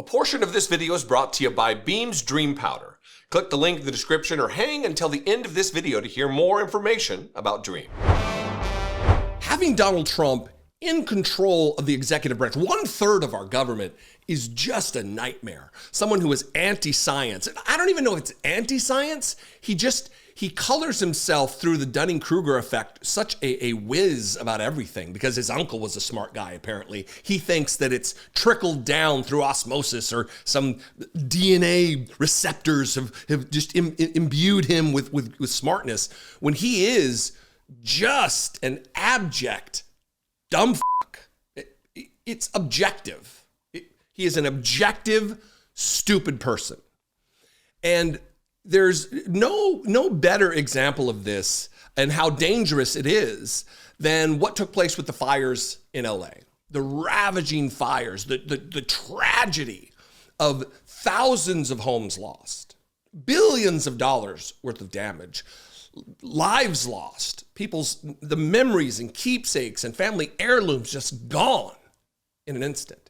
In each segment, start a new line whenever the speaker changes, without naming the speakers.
A portion of this video is brought to you by Beam's Dream Powder. Click the link in the description or hang until the end of this video to hear more information about Dream. Having Donald Trump in control of the executive branch, 1/3 of our government, is just a nightmare. Someone who is anti-science. I don't even know if it's anti-science. He colors himself through the Dunning-Kruger effect, such a whiz about everything because his uncle was a smart guy, apparently. He thinks that it's trickled down through osmosis or some DNA receptors have just imbued him with smartness, when he is just an abject dumb fuck. It's objective. He is an objective, stupid person. And there's no better example of this and how dangerous it is than what took place with the fires in LA. The ravaging fires, the tragedy of thousands of homes lost, billions of dollars worth of damage, lives lost, the memories and keepsakes and family heirlooms just gone in an instant.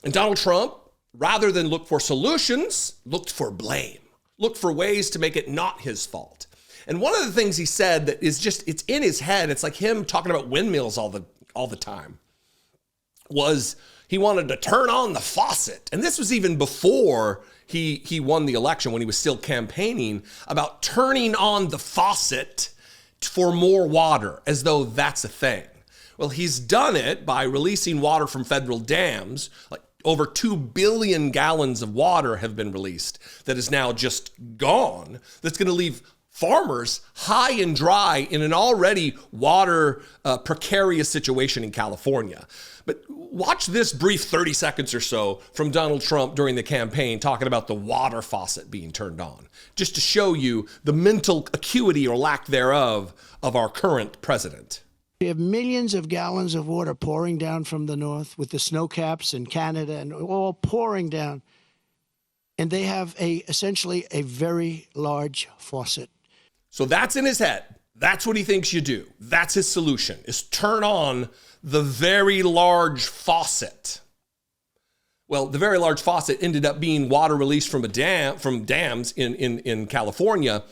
And Donald Trump, rather than look for solutions, looked for blame. Look for ways to make it not his fault. And one of the things he said that is just, it's in his head, it's like him talking about windmills all the time, was he wanted to turn on the faucet. And this was even before he won the election, when he was still campaigning, about turning on the faucet for more water, as though that's a thing. Well, he's done it by releasing water from federal dams, like over 2 billion gallons of water have been released that is now just gone. That's going to leave farmers high and dry in an already water precarious situation in California. But watch this brief 30 seconds or so from Donald Trump during the campaign talking about the water faucet being turned on, just to show you the mental acuity or lack thereof of our current president.
We have millions of gallons of water pouring down from the north with the snow caps in Canada and all pouring down. And they have essentially a very large faucet.
So that's in his head. That's what he thinks you do. That's his solution, is turn on the very large faucet. Well, the very large faucet ended up being water released from dams in California.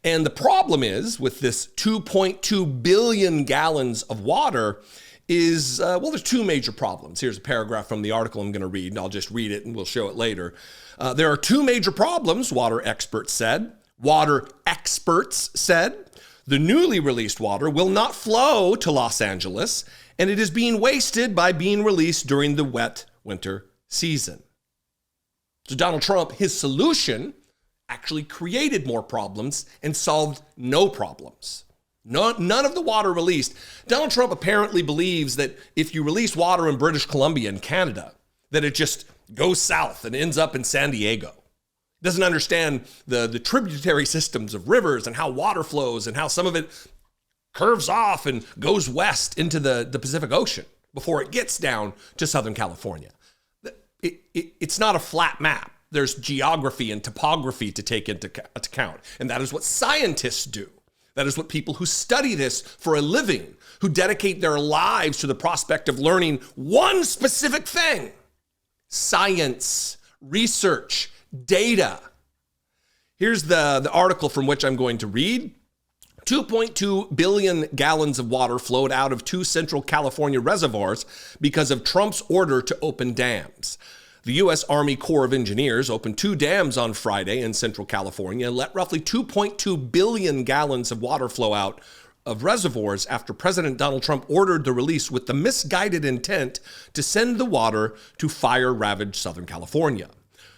And the problem is with this 2.2 billion gallons of water is, there's two major problems. Here's a paragraph from the article I'm going to read, and I'll just read it and we'll show it later. There are two major problems, water experts said. Water experts said the newly released water will not flow to Los Angeles, and it is being wasted by being released during the wet winter season. So Donald Trump, his solution actually created more problems and solved no problems. None of the water released. Donald Trump apparently believes that if you release water in British Columbia and Canada, that it just goes south and ends up in San Diego. Doesn't understand the tributary systems of rivers and how water flows and how some of it curves off and goes west into the Pacific Ocean before it gets down to Southern California. It's not a flat map. There's geography and topography to take into account. And that is what scientists do. That is what people who study this for a living, who dedicate their lives to the prospect of learning one specific thing: science, research, data. Here's the article from which I'm going to read. 2.2 billion gallons of water flowed out of 2 Central California reservoirs because of Trump's order to open dams. The U.S. Army Corps of Engineers opened 2 dams on Friday in Central California and let roughly 2.2 billion gallons of water flow out of reservoirs after President Donald Trump ordered the release with the misguided intent to send the water to fire-ravaged Southern California.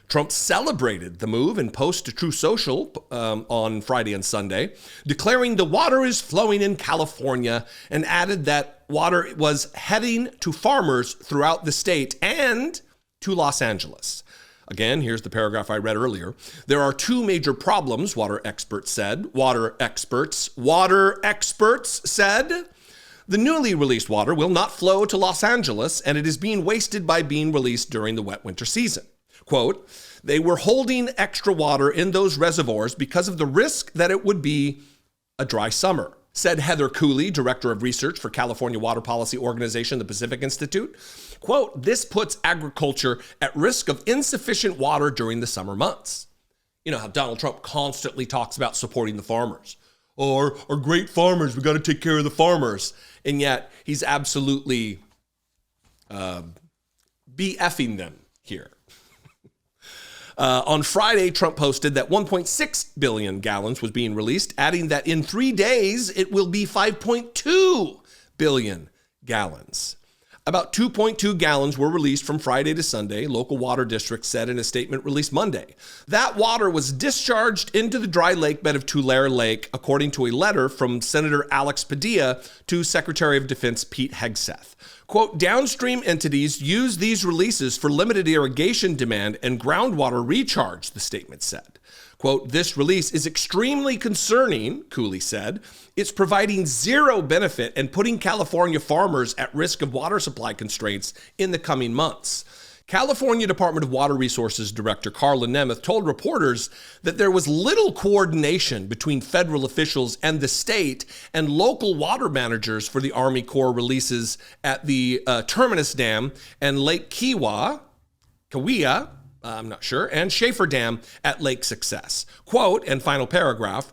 Trump celebrated the move in posts to Truth Social on Friday and Sunday, declaring the water is flowing in California, and added that water was heading to farmers throughout the state and to Los Angeles. Again, here's the paragraph I read earlier. There are 2 major problems, water experts said. Water experts said the newly released water will not flow to Los Angeles, and it is being wasted by being released during the wet winter season. Quote, they were holding extra water in those reservoirs because of the risk that it would be a dry summer, said Heather Cooley, director of research for California water policy organization, the Pacific Institute. Quote, this puts agriculture at risk of insufficient water during the summer months. You know how Donald Trump constantly talks about supporting the farmers. Or our great farmers, we got to take care of the farmers. And yet he's absolutely BFing them here. On Friday, Trump posted that 1.6 billion gallons was being released, adding that in 3 days, it will be 5.2 billion gallons. About 2.2 gallons were released from Friday to Sunday, local water districts said in a statement released Monday. That water was discharged into the dry lake bed of Tulare Lake, according to a letter from Senator Alex Padilla to Secretary of Defense Pete Hegseth. Quote, downstream entities use these releases for limited irrigation demand and groundwater recharge, the statement said. Quote, this release is extremely concerning, Cooley said. It's providing zero benefit and putting California farmers at risk of water supply constraints in the coming months. California Department of Water Resources Director Carla Nemeth told reporters that there was little coordination between federal officials and the state and local water managers for the Army Corps releases at the Terminus Dam and Lake Kawia, I'm not sure, and Schaefer Dam at Lake Success. Quote, and final paragraph,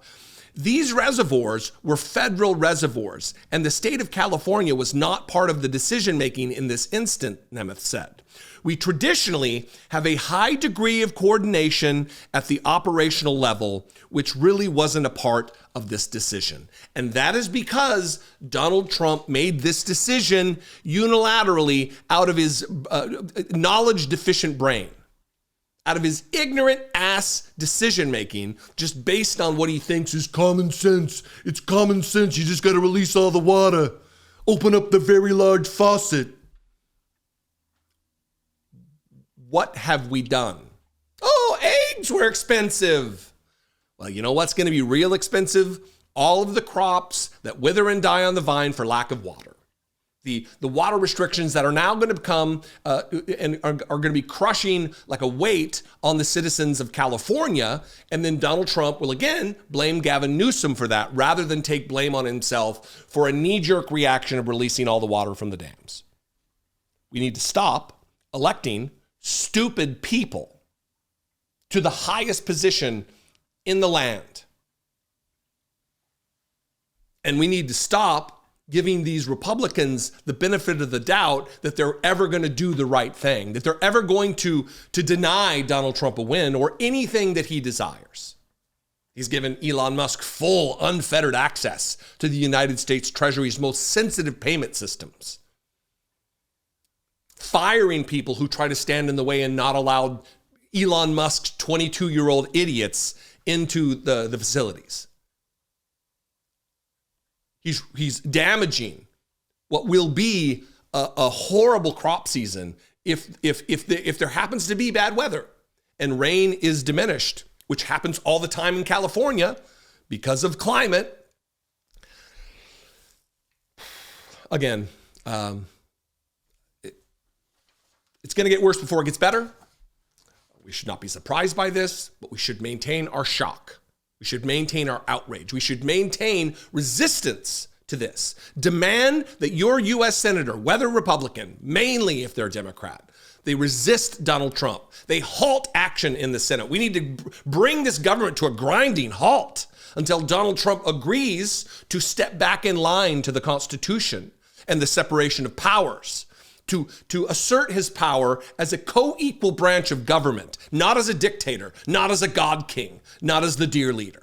these reservoirs were federal reservoirs, and the state of California was not part of the decision-making in this instant, Nemeth said. We traditionally have a high degree of coordination at the operational level, which really wasn't a part of this decision. And that is because Donald Trump made this decision unilaterally out of his knowledge-deficient brain. Out of his ignorant ass decision-making, just based on what he thinks is common sense. It's common sense. You just got to release all the water. Open up the very large faucet. What have we done? Oh, eggs were expensive. Well, you know what's going to be real expensive? All of the crops that wither and die on the vine for lack of water. The water restrictions that are now going to become and are going to be crushing like a weight on the citizens of California. And then Donald Trump will again blame Gavin Newsom for that rather than take blame on himself for a knee-jerk reaction of releasing all the water from the dams. We need to stop electing stupid people to the highest position in the land. And we need to stop giving these Republicans the benefit of the doubt that they're ever going to do the right thing, that they're ever going to deny Donald Trump a win or anything that he desires. He's given Elon Musk full, unfettered access to the United States Treasury's most sensitive payment systems. Firing people who try to stand in the way and not allow Elon Musk's 22-year-old idiots into the facilities. He's damaging what will be a horrible crop season if there happens to be bad weather and rain is diminished, which happens all the time in California because of climate. Again, it's going to get worse before it gets better. We should not be surprised by this, but we should maintain our shock. We should maintain our outrage. We should maintain resistance to this. Demand that your U.S. Senator, whether Republican, mainly if they're Democrat, they resist Donald Trump. They halt action in the Senate. We need to bring this government to a grinding halt until Donald Trump agrees to step back in line to the Constitution and the separation of powers, to assert his power as a co-equal branch of government, not as a dictator, not as a God king, not as the dear leader.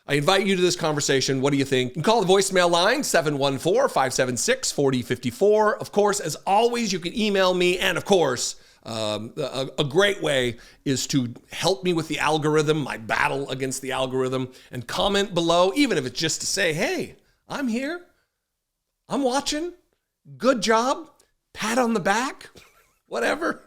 I invite you to this conversation. What do you think? You can call the voicemail line, 714-576-4054. Of course, as always, you can email me. And of course, a great way is to help me with the algorithm, my battle against the algorithm, and comment below, even if it's just to say, hey, I'm here. I'm watching. Good job. Pat on the back. Whatever.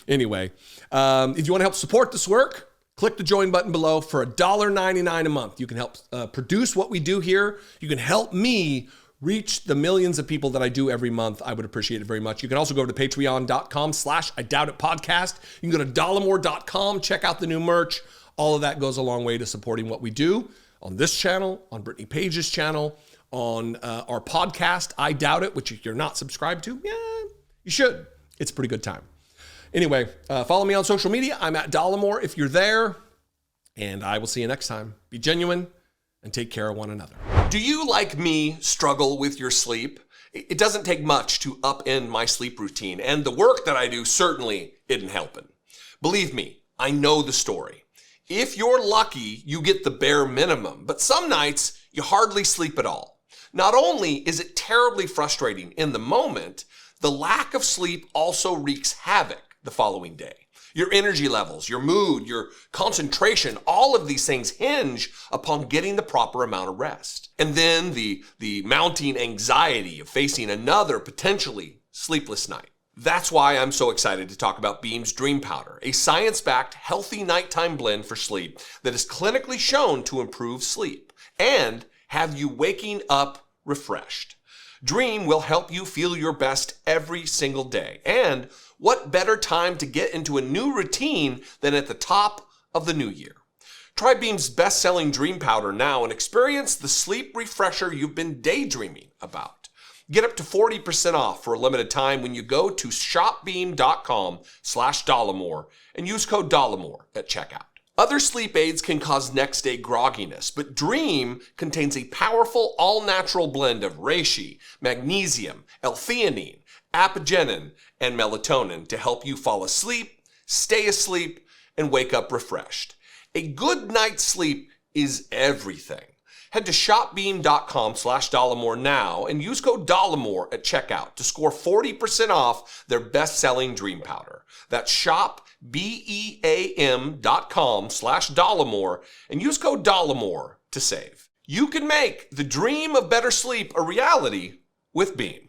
Anyway, if you want to help support this work, click the join button below for $1.99 a month. You can help produce what we do here. You can help me reach the millions of people that I do every month. I would appreciate it very much. You can also go to patreon.com/IDoubtItPodcast. You can go to Dollemore.com, check out the new merch. All of that goes a long way to supporting what we do. on this channel, on Brittany Page's channel, on our podcast, I Doubt It, which if you're not subscribed to, yeah, you should. It's a pretty good time. Anyway, follow me on social media. I'm at Dollemore if you're there. And I will see you next time. Be genuine and take care of one another. Do you, like me, struggle with your sleep? It doesn't take much to upend my sleep routine, and the work that I do certainly isn't helping. Believe me, I know the story. If you're lucky, you get the bare minimum, but some nights you hardly sleep at all. Not only is it terribly frustrating in the moment, the lack of sleep also wreaks havoc the following day. Your energy levels, your mood, your concentration, all of these things hinge upon getting the proper amount of rest. And then the mounting anxiety of facing another potentially sleepless night. That's why I'm so excited to talk about Beam's Dream Powder, a science-backed healthy nighttime blend for sleep that is clinically shown to improve sleep and have you waking up refreshed. Dream will help you feel your best every single day. And what better time to get into a new routine than at the top of the new year? Try Beam's best-selling Dream Powder now and experience the sleep refresher you've been daydreaming about. Get up to 40% off for a limited time when you go to shopbeam.com/Dollemore and use code Dollemore at checkout. Other sleep aids can cause next-day grogginess, but Dream contains a powerful all-natural blend of reishi, magnesium, L-theanine, apigenin, and melatonin to help you fall asleep, stay asleep, and wake up refreshed. A good night's sleep is everything. Head to shopbeam.com/Dollemore now and use code Dollemore at checkout to score 40% off their best-selling Dream Powder. That's shopbeam.com/Dollemore and use code Dollemore to save. You can make the dream of better sleep a reality with Beam.